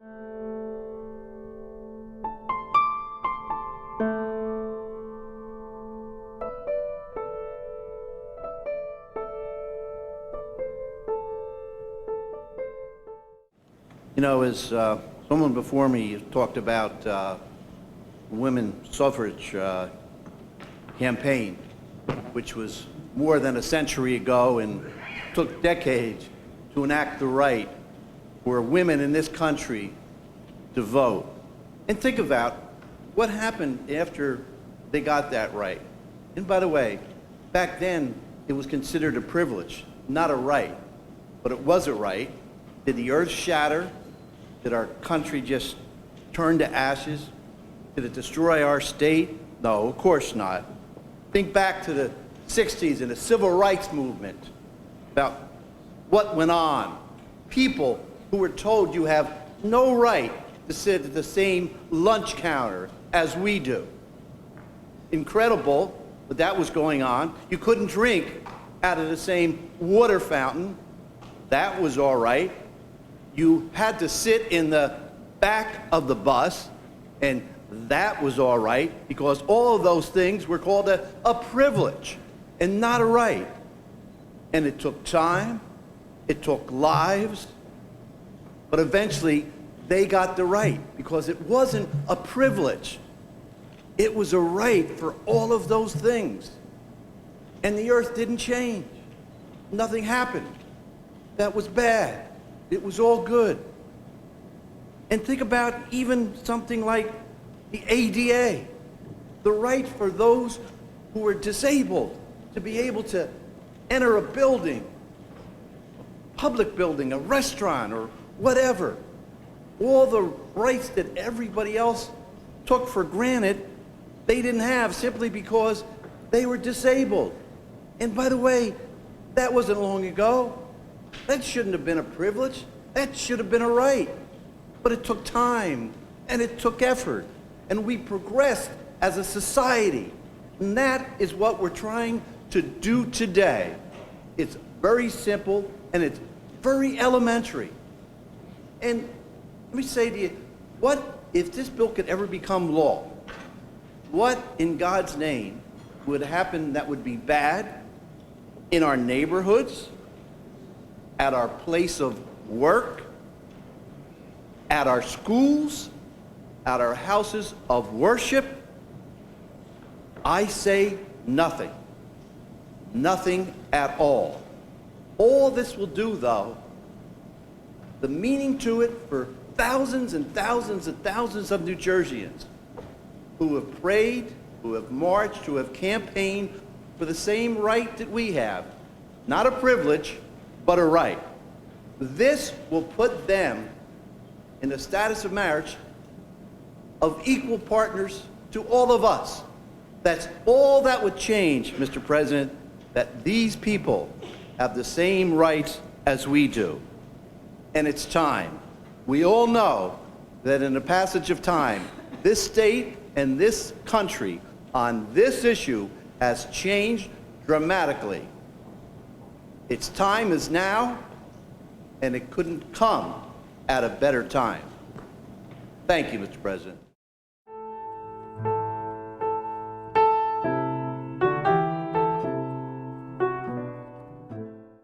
You know, as someone before me talked about women suffrage campaign, which was more than a century ago and took decades to enact the right for women in this country to vote. And think about what happened after they got that right. And by the way, back then it was considered a privilege, not a right, but it was a right. Did the earth shatter? Did our country just turn to ashes? Did it destroy our state? No, of course not. Think back to the 60s and the civil rights movement, about what went on. People who were told you have no right to sit at the same lunch counter as we do. Incredible, but that was going on. You couldn't drink out of the same water fountain. That was all right. You had to sit in the back of the bus, and that was all right, because all of those things were called a privilege and not a right. And it took time, it took lives, but eventually they got the right, because it wasn't a privilege. It was a right for all of those things. And the earth didn't change. Nothing happened. That was bad. It was all good. And think about even something like the ADA, the right for those who are disabled to be able to enter a building, a public building, a restaurant, or whatever. All the rights that everybody else took for granted, they didn't have simply because they were disabled. And by the way, that wasn't long ago. That shouldn't have been a privilege. That should have been a right. But it took time, and it took effort, and we progressed as a society. And that is what we're trying to do today. It's very simple, and it's very elementary. And let me say to you, what if this bill could ever become law? What in God's name would happen that would be bad in our neighborhoods, at our place of work, at our schools, at our houses of worship? I say nothing. Nothing at all. All this will do, though, the meaning to it for thousands and thousands and thousands of New Jerseyans who have prayed, who have marched, who have campaigned for the same right that we have, not a privilege, but a right. This will put them in the status of marriage of equal partners to all of us. That's all that would change, Mr. President, that these people have the same rights as we do. And it's time. We all know that in the passage of time, this state and this country on this issue has changed dramatically. Its time is now, and it couldn't come at a better time. Thank you, Mr. President.